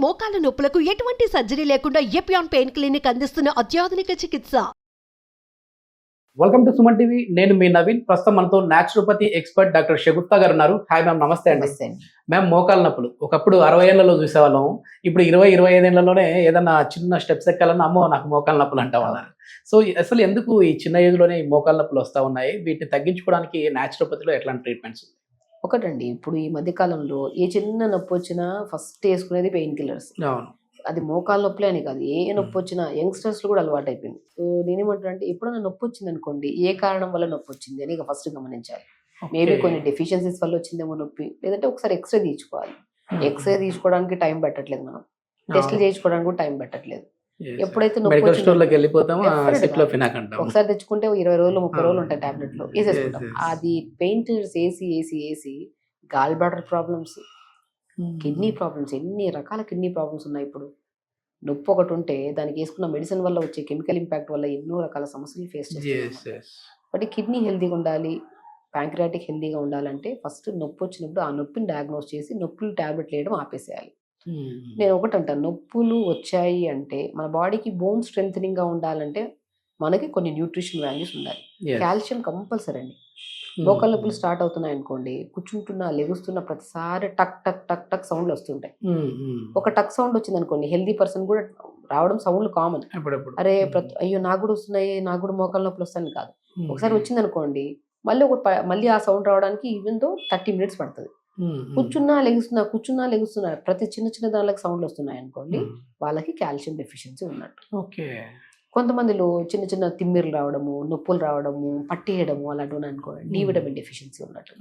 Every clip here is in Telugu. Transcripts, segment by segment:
మోకాల నొప్పులకు ఎటువంటి సర్జరీ లేకుండా ఎపియాన్ పెయిన్ క్లినిక్ అందిస్తున్న అత్యాధునిక చికిత్స. Welcome to Suman TV. నేను మీ నవీన్. ప్రస్తుతం మనతో న్యాచురోపతి ఎక్స్పర్ట్ డాక్టర్ షగుప్తా గారు ఉన్నారు. హాయ్ మ్యామ్, నమస్తే అండి. మ్యామ్, మోకాల నొప్పులు ఒకప్పుడు 60 ఏళ్లలో చూసేవాళ్ళం, ఇప్పుడు 20-25 ఏళ్లలోనే ఏదన్నా చిన్న స్టెప్స్ ఎక్కాలన్నా అమ్మో నాకు మోకాల నొప్పులు అంటామన్నారు. సో అసలు ఎందుకు ఈ చిన్న ఏజ్ లోనే ఈ మోకాల నొప్పులు వస్తూ ఉన్నాయి? వీటిని తగ్గించుకోవడానికి న్యాచురోపతిలో ఎట్లాంటి ట్రీట్మెంట్స్? ఒకటండి, ఇప్పుడు ఈ మధ్య కాలంలో ఏ చిన్న నొప్పి వచ్చినా ఫస్ట్ వేసుకునేది పెయిన్ కిల్లర్స్. అవును. అది మోకాల నొప్పులే అని కాదు, ఏ నొప్పి వచ్చినా యంగ్స్టర్స్ కూడా అలవాటు అయిపోయింది. సో నేనేమంటాను అంటే, ఎప్పుడైనా నొప్పి వచ్చింది అనుకోండి, ఏ కారణం వల్ల నొప్పి వచ్చింది అని ఫస్ట్ గమనించాలి. మేబీ కొన్ని డెఫిషియన్సీస్ వల్ల వచ్చిందేమో నొప్పి, లేదంటే ఒకసారి ఎక్స్రే తీసుకోవాలి. ఎక్స్రే తీసుకోవడానికి టైం పెట్టట్లేదు, మనం టెస్ట్లు చేయించుకోవడానికి కూడా టైం పెట్టట్లేదు. ఎప్పుడైతే ఒకసారి తెచ్చుకుంటే 20 రోజులు 30 రోజులు ఉంటాయి టాబ్లెట్లు వేసేసుకుంటాం. అది పెయిన్ కిల్లర్స్ వేసి gall bladder problems, kidney problems, ఎన్ని రకాల కిడ్నీ ప్రాబ్లమ్స్ ఉన్నాయి. ఇప్పుడు నొప్పి ఒకటి ఉంటే దానికి వేసుకున్న మెడిసిన్ వల్ల వచ్చే కెమికల్ ఇంపాక్ట్ వల్ల ఎన్నో రకాల సమస్యలు ఫేస్ చేస్తాం. బట్ కిడ్నీ హెల్తీగా ఉండాలి, ప్యాంక్రియాటిక్ హెల్తీగా ఉండాలంటే ఫస్ట్ నొప్పి వచ్చినప్పుడు ఆ నొప్పిని డయాగ్నోస్ చేసి నొప్పులు టాబ్లెట్లు వేయడం ఆపేసేయాలి. నేను ఒకటి అంటాను, నొప్పులు వచ్చాయి అంటే మన బాడీకి బోన్ స్ట్రెంగ్ గా ఉండాలంటే మనకి కొన్ని న్యూట్రిషన్ వాల్యూస్ ఉండాలి. కాల్షియం కంపల్సరీ అండి. మోకాళ్ళ నొప్పులు స్టార్ట్ అవుతున్నాయి అనుకోండి, కూర్చుంటున్నా లెగుస్తున్న ప్రతిసారి టక్ టక్ టక్ టక్ సౌండ్లు వస్తుంటాయి. ఒక టక్ సౌండ్ వచ్చింది అనుకోండి, హెల్దీ పర్సన్ కూడా రావడం సౌండ్లు కామన్. అరే అయ్యో నాకు కూడా వస్తున్నాయి, నాకు కూడా మోకాళ్ళ నొప్పులు వస్తాయని కాదు. ఒకసారి వచ్చింది అనుకోండి, మళ్ళీ ఆ సౌండ్ రావడానికి ఈవెన్ తో 30 minutes పడుతుంది. కూర్చున్నా లెగుస్తున్నా ప్రతి చిన్న దానికి సౌండ్లు వస్తున్నాయి అనుకోండి, వాళ్ళకి కాల్షియం డెఫిషియన్సీ ఉన్నట్టు. కొంతమందిలో చిన్న తిమ్మిర్లు రావడము, నొప్పులు రావడము, పట్టేయడము అలాంటి అనుకోండి, డి విటమిన్ డెఫిషియన్సీ ఉన్నట్టు.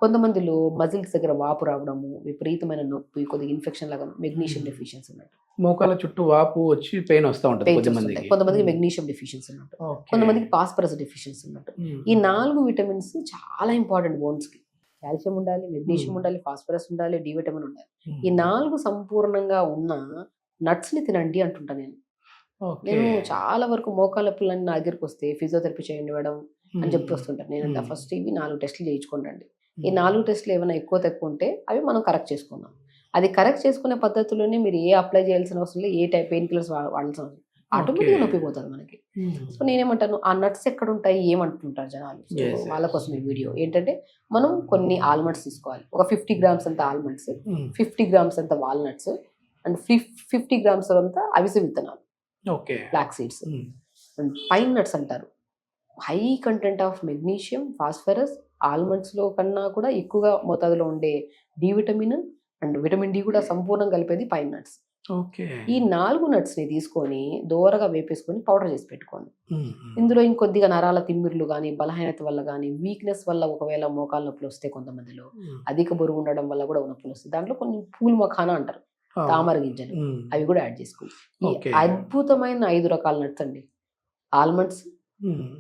కొంతమందిలో మజిల్స్ దగ్గర వాపు రావడము, విపరీతమైన నొప్పి, కొద్దిగా ఇన్ఫెక్షన్ లాగా మెగ్నీషియం డెఫిషియన్సీ ఉన్నట్టు. మోకాల చుట్టూ వాపు వచ్చి పెయిన్ వస్తూ ఉంటుంది. కొంతమందికి మెగ్నీషియం డెఫిషియన్సీ ఉన్నట్టు, కొంతమందికి ఫాస్ఫరస్ డెఫిషియన్సీ ఉన్నట్టు. ఈ 4 విటమిన్స్ చాలా ఇంపార్టెంట్ బోన్స్ కి. కాల్షియం ఉండాలి, మెగ్నీషియం ఉండాలి, ఫాస్ఫరస్ ఉండాలి, డి విటమిన్ ఉండాలి. ఈ 4 సంపూర్ణంగా ఉన్న నట్స్ ని తినండి అంటుంటా నేను. నేను చాలా వరకు మోకాళ్ళ నొప్పులన్నీ నా దగ్గరికి వస్తే ఫిజియోథెరపీ చేయండి మేడం అని చెప్పి వస్తుంటాను. నేను ఫస్ట్ ఇవి 4 టెస్టులు చేయించుకోండి. ఈ 4 టెస్టులు ఏమైనా ఎక్కువ తక్కువ ఉంటే అవి మనం కరెక్ట్ చేసుకుందాం. అది కరెక్ట్ చేసుకునే పద్ధతిలోనే మీరు ఏ అప్లై చేయాల్సిన అవసరం లేదు, ఏ టైప్ పెయిన్ కిల్లర్స్ వాడాల్సిన అవసరం, ఆటోమేటిక్గా నొప్పి పోతుంది మనకి. సో నేనేమంటాను, ఆ నట్స్ ఎక్కడ ఉంటాయి ఏమంటుంటారు జనాలు, వాళ్ళ కోసం ఈ వీడియో ఏంటంటే, మనం కొన్ని ఆల్మండ్స్ తీసుకోవాలి. ఒక 50 grams అంత ఆల్మండ్స్, 50 grams అంత వాల్నట్స్ అండ్ 50 grams అంత అవిసె విత్తనాలు, flax seeds and pine nuts అంటారు. High content of magnesium, phosphorus almonds లో కన్నా కూడా ఎక్కువగా మోతాదులో ఉండే D vitamin and vitamin D కూడా సంపూర్ణంగా కలిపేది పైన్ నట్స్. ఈ 4 నట్స్ ని తీసుకొని దోరగా వేపేసుకొని పౌడర్ చేసి పెట్టుకోండి. ఇందులో ఇంకొద్దిగా నరాల తిమ్మిర్లు కానీ, బలహీనత వల్ల కానీ, వీక్నెస్ వల్ల ఒకవేళ మోకాల నొప్పులు వస్తే, కొంతమందిలో అధిక బరువు ఉండడం వల్ల కూడా నొప్పులు వస్తాయి. దాంట్లో కొన్ని పూల్ మఖానా అంటారు, తామర గింజలు, అవి కూడా యాడ్ చేసుకోండి. ఈ అద్భుతమైన 5 రకాల నట్స్ అండి: ఆల్మండ్స్,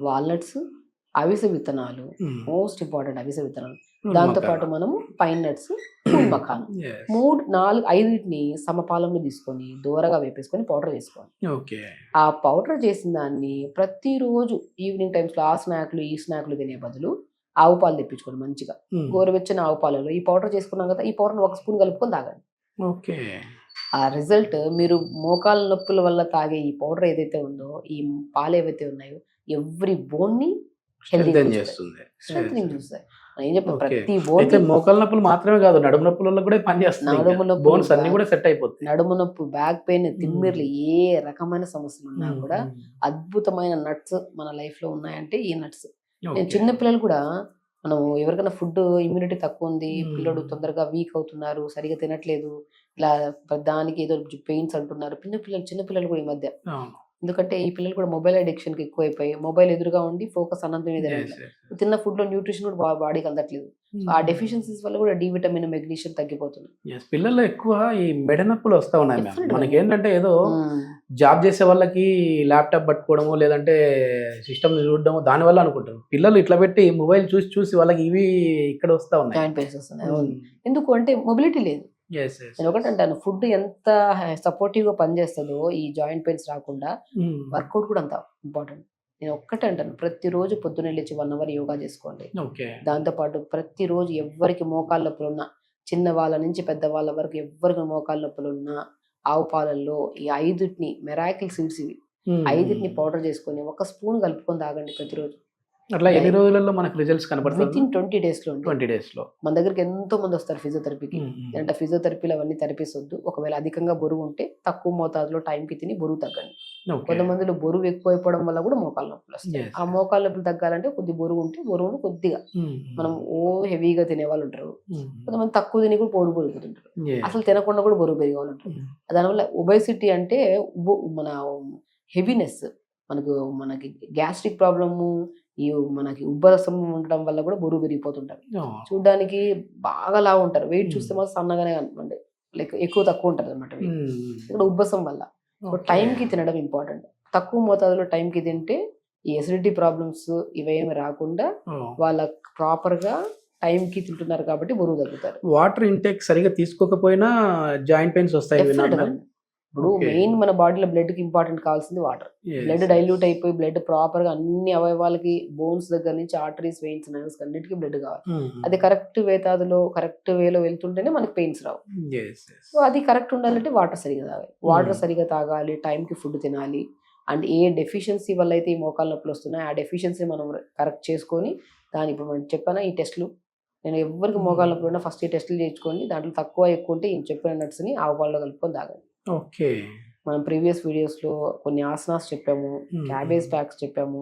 వాల్నట్స్, అవిసె విత్తనాలు, మోస్ట్ ఇంపార్టెంట్ అవిసె విత్తనాలు, దాంతో పాటు మనము పైన్ నట్స్, పూల్ మఖానా, 3, 4, 5 సమపాలంలో తీసుకొని దూరగా వేపేసుకొని పౌడర్ చేసుకోండి. ఆ పౌడర్ చేసిన దాన్ని ప్రతిరోజు ఈవినింగ్ టైమ్స్ లో ఆ స్నాక్లు ఈ స్నాక్లు తినే బదులు ఆవు పాలు తెప్పించుకోండి. మంచిగా గోరువెచ్చని ఆవు పాలలో ఈ పౌడర్ చేసుకున్నాం కదా, ఈ పౌడర్ 1 స్పూన్ కలుపుకొని తాగండి. ఆ రిజల్ట్, మీరు మోకాల నొప్పుల వల్ల తాగే ఈ పౌడర్ ఏదైతే ఉందో, ఈ పాలు ఏవైతే ఉన్నాయో, ఎవ్రీ బోన్ ని స్ట్రెంథనింగ్ చూస్తాయి. ఏం చెప్పాను, ప్రతి బోన్. మోకాల నొప్పులు మాత్రమే కాదు, నడుము నొప్పులలో కూడా పనిచేస్తుంది. నడుము నొప్పి, నడుము నొప్పి, బ్యాక్ పెయిన్, తిమ్మిర్లు, ఏ రకమైన సమస్యలు ఉన్నా కూడా అద్భుతమైన నట్స్ మన లైఫ్ లో ఉన్నాయంటే ఈ నట్స్. నేను చిన్న పిల్లలు కూడా, మనం ఎవరికైనా ఫుడ్ ఇమ్యూనిటీ తక్కువ ఉంది, పిల్లలు తొందరగా వీక్ అవుతున్నారు, సరిగా తినట్లేదు, ఇలా దానికి ఏదో పెయిన్స్ అంటున్నారు, చిన్న పిల్లలు కూడా ఈ మధ్య. ఎందుకంటే ఈ పిల్లలు కూడా మొబైల్ అడిక్షన్ కి ఎక్కువైపోయి, మొబైల్ ఎదురుగా ఉండి ఫోకస్ అన్నంత మీద తిన్న ఫుడ్ లో న్యూట్రిషన్ కూడా బాడీకి అందట్లేదు. ఆ డెఫిషియన్సీస్ వల్ల కూడా డి విటమిన్, మెగ్నీషియం తగ్గిపోతుంది. పిల్లల్లో ఎక్కువ ఈ మెడ నొప్పులు వస్తా ఉన్నాయి. మనకి ఏంటంటే, ఏదో జాబ్ చేసే వాళ్ళకి ల్యాప్టాప్ పట్టుకోవడము, లేదంటే సిస్టమ్ చూడడము, దాని వల్ల అనుకుంటారు. పిల్లలు ఇట్లా పెట్టి మొబైల్ చూసి వాళ్ళకి ఇవి ఇక్కడ వస్తా ఉన్నాయి, జాయింట్ పెయిన్స్ వస్తున్నాయి. ఎందుకు అంటే మొబిలిటీ లేదు. నేను ఒకటి అంటాను, ఫుడ్ ఎంత సపోర్టివ్ గా పనిచేస్తుందో ఈ జాయింట్ పెయిన్స్ రాకుండా, వర్కౌట్ కూడా అంత ఇంపార్టెంట్. నేను ఒక్కటే అంటాను, ప్రతిరోజు పొద్దున్నే లేచి 1 hour యోగా చేసుకోండి. దాంతోపాటు ప్రతిరోజు ఎవరికి మోకాళ్ళ నొప్పులు ఉన్నా, చిన్న వాళ్ళ నుంచి పెద్ద వాళ్ళ వరకు ఎవరికి మోకాళ్ళ నొప్పులు ఉన్నా ఆవు పాలల్లో ఈ 5 మెరాకిల్ సీడ్స్ ఇవి 5 పౌడర్ చేసుకొని 1 స్పూన్ కలుపుకొని తాగండి ప్రతిరోజు. అట్లా ఎన్ని రోజులలో మనకు రిజల్ట్స్ కనబడుతుంది? విత్ ఇన్ 20 days లో 20 days లో. మన దగ్గరికి ఎంతో మంది వస్తారు ఫిజియోథెరపీకి. అంటే ఫిజియోథెరపీలో అవన్నీ థెరపీస్ వద్దు. ఒకవేళ అధికంగా బరువు ఉంటే తక్కువ మోతాదులో టైంకి తిని బరువు తగ్గండి. కొంతమందిలో బరువు ఎక్కువైపోవడం వల్ల కూడా మోకాళ్ళ నొప్పులు వస్తాయి. ఆ మోకాళ్ళ నొప్పులు తగ్గాలంటే కొద్ది బరువు ఉంటే బరువును కొద్దిగా మనం హెవీగా తినే వాళ్ళు ఉంటారు. కొంతమంది తక్కువ తిని కూడా బరువు పెరుగుతుంటారు. అసలు తినకుండా కూడా బరువు పెరిగే వాళ్ళు ఉంటారు. దానివల్ల ఒబేసిటీ అంటే మన హెవీనెస్, మనకి గ్యాస్ట్రిక్ ప్రాబ్లము, ఈ మనకి ఉబ్బరసం ఉండడం వల్ల కూడా బరువు పెరిగిపోతుంటారు. చూడడానికి బాగా లావు ఉంటారు, వెయిట్ చూస్తే మాత్రం సన్నగానే కనిపండి, లైక్ ఎక్కువ తక్కువ ఉంటుంది అనమాట. ఇక్కడ ఉబ్బసం వల్ల టైంకి తినడం ఇంపార్టెంట్. తక్కువ మోతాదులో టైంకి తింటే ఈ ఎసిడిటీ ప్రాబ్లమ్స్ ఇవేమి రాకుండా వాళ్ళ ప్రాపర్ గా టైంకి తింటున్నారు కాబట్టి బరువు తగ్గుతారు. వాటర్ ఇంటేక్ సరిగా తీసుకోకపోయినా జాయింట్ పెయిన్స్ వస్తాయి. ఇప్పుడు మెయిన్ మన బాడీలో బ్లడ్ కి ఇంపార్టెంట్ కావాల్సింది వాటర్. బ్లడ్ డైల్యూట్ అయిపోయి బ్లడ్ ప్రాపర్ గా అన్ని అవయవాలకి, బోన్స్ దగ్గర నుంచి ఆర్టరీస్, వెయిన్స్, నర్వ్స్ అన్నిటికీ బ్లడ్ కావాలి. అది కరెక్ట్ వేతాదులో కరెక్ట్ వేలో వెళ్తుంటేనే మనకి పెయిన్స్ రావు. సో అది కరెక్ట్ ఉండాలంటే వాటర్ సరిగా తాగాలి. వాటర్ సరిగా తాగాలి, టైంకి ఫుడ్ తినాలి. అండ్ ఏ డెఫిషియన్సీ వల్ల అయితే ఈ మోకాళ్ళ నొప్పులు వస్తున్నాయి ఆ డెఫిషియన్సీ మనం కరెక్ట్ చేసుకొని, దాని ఇప్పుడు మనం చెప్పానా ఈ టెస్టులు, నేను ఎవరికి మోకాళ్ళ నొప్పులు ఉన్నా ఫస్ట్ ఈ టెస్టులు చేయించుకోండి. దాంట్లో తక్కువ ఎక్కువ ఉంటే చెప్పిన నట్స్ని ఆవు పాలలో కలుపుకొని తాగండి. ఓకే, మనం ప్రీవియస్ వీడియోస్ లో కొన్ని ఆసనాస్ చెప్పాము, క్యాబేజ్ ప్యాక్స్ చెప్పాము,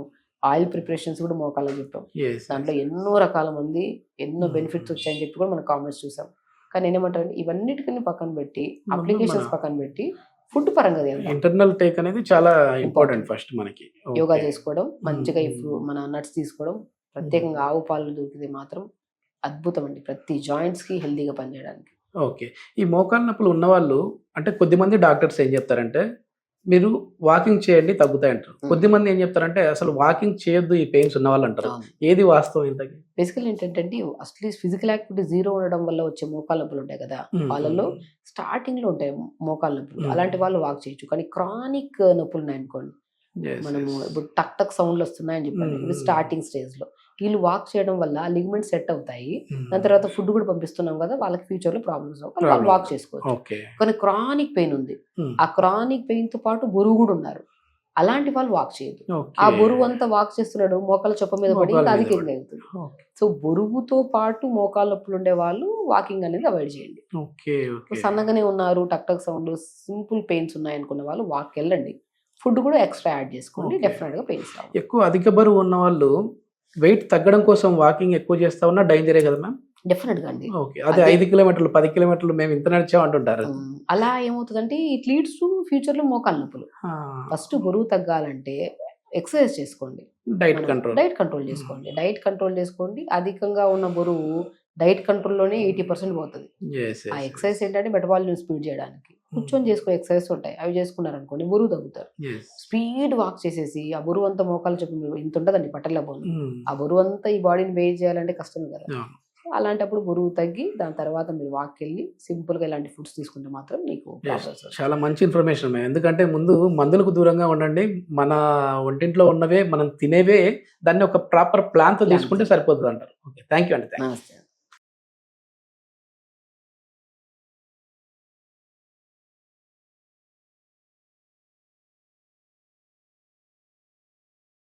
ఆయిల్ ప్రిపరేషన్స్ కూడా మోకాళ్ళకి చెప్పాము. దాంట్లో ఎన్నో రకాల మంది ఎన్నో బెనిఫిట్స్ వచ్చాయని చెప్పి కూడా మనం కామెంట్స్ చూసాం. కానీ నేనేమంటాను, ఇవన్నిటికన్నా పక్కన పెట్టి, అప్లికేషన్స్ పక్కన పెట్టి, ఫుడ్ పరంగా ఇంటర్నల్ టేక్ అనేది చాలా ఇంపార్టెంట్. ఫస్ట్ మనకి యోగా చేసుకోవడం, మంచిగా మన నట్స్ తీసుకోవడం, ప్రత్యేకంగా ఆవు పాలు దొరికితే మాత్రం అద్భుతం అండి, ప్రతి జాయింట్స్ కి హెల్దీగా పనిచేయడానికి. ఓకే, ఈ మోకాళ్ళ నొప్పులు ఉన్నవాళ్ళు అంటే కొద్దిమంది డాక్టర్స్ ఏం చెప్తారంటే మీరు వాకింగ్ చేయండి తగ్గుతాయి అంటారు. కొద్దిమంది ఏం చెప్తారంటే అసలు వాకింగ్ చేయొద్దు ఈ పెయిన్స్ ఉన్న వాళ్ళు అంటారు. ఏది వాస్తవం? ఇంతకీ బేసికల్ ఏంటంటే అసలు ఫిజికల్ యాక్టివిటీ జీరో ఉండడం వల్ల వచ్చే మోకాళ్ళ నొప్పులు ఉంటాయి కదా, వాళ్ళలో స్టార్టింగ్ లో ఉంటాయి మోకాళ్ళ నొప్పులు. అలాంటి వాళ్ళు వాక్ చేయొచ్చు. కానీ క్రానిక్ నొప్పులు ఉన్నాయనుకోండి, మనము ఇప్పుడు టక్ టక్ సౌండ్లు వస్తున్నాయని చెప్పండి, ఇవి స్టార్టింగ్ స్టేజ్ లో వీళ్ళు వాక్ చేయడం వల్ల లిగ్మెంట్ సెట్ అవుతాయి. దాని తర్వాత ఫుడ్ కూడా పంపిస్తున్నాం కదా, వాళ్ళకి ఫ్యూచర్ లో ప్రాబ్లమ్స్ వాళ్ళు వాక్ చేసుకోవచ్చు. కానీ క్రానిక్ పెయిన్ ఉంది, ఆ క్రానిక్ పెయిన్ తో పాటు బరువు కూడా ఉన్నారు, అలాంటి వాళ్ళు వాక్ చేయదు. ఆ బరువు అంతా వాక్ చేస్తున్నాడు, మోకాళ్ళ చొప్ప మీద పడి అధికంగా అవుతుంది. సో బరువుతో పాటు మోకాళ్ళ నొప్పులు ఉండే వాళ్ళు వాకింగ్ అనేది అవాయిడ్ చేయండి. సన్నగానే ఉన్నారు, టక్ టక్ సౌండ్, సింపుల్ పెయిన్స్ ఉన్నాయి అనుకున్న వాళ్ళు వాక్ వెళ్ళండి. ఫుడ్ కూడా ఎక్స్ట్రా యాడ్ చేసుకోండి, డెఫినెట్ గా పెయిన్స్ రావు. ఎక్కువ అధిక బరువు ఉన్న వాళ్ళు వెయిట్ తగ్గడం కోసం వాకింగ్ ఎక్కువ చేస్తా ఉన్నా డేంజరే కదా మ్యామ్? డెఫినెట్ గా అండి. అదే 5 కిలోమీటర్లు 10 కిలోమీటర్లు మేము ఇంత నడిచాం అంటుంటారు. అలా ఏమవుతుందంటే ఇట్ లీడ్స్ టు ఫ్యూచర్ లో మోకాళ్ళ నొప్పులు. ఫస్ట్ బరువు తగ్గాలంటే ఎక్సర్సైజ్ చేసుకోండి, డైట్ కంట్రోల్ చేసుకోండి. డైట్ కంట్రోల్ చేసుకోండి. అధికంగా ఉన్న బరువు డైట్ కంట్రోల్లోనే 80% పోతుంది. ఆ ఎక్సర్సైజ్ ఏంటంటే మెటబాలిజం స్పీడ్ చేయడానికి కూర్చొని చేసుకునే ఎక్సర్సైజ్ ఉంటాయి, అవి చేసుకున్నారు అనుకోండి బరువు తగ్గుతారు. స్పీడ్ వాక్ చేసేసి ఆ బరువు అంతా మోకాలు చెప్పి ఇంత ఉంటుందండి పట్టెల బోను, ఆ బరువు అంతా ఈ బాడీని వెయిట్ చేయాలంటే కష్టం కదా. అలాంటప్పుడు బరువు తగ్గి దాని తర్వాత మీరు వాక్ వెళ్ళి సింపుల్ గా ఇలాంటి ఫుడ్స్ తీసుకుంటే మాత్రం మీకు చాలా మంచి ఇన్ఫర్మేషన్. ఎందుకంటే ముందు మందులకు దూరంగా ఉండండి, మన ఒంటింట్లో ఉన్నవే మనం తినేవే దాన్ని ఒక ప్రాపర్ ప్లాన్ తో తీసుకుంటే సరిపోతుంది అంటారు. ఓకే, థ్యాంక్ యూ అండి. నమస్తే.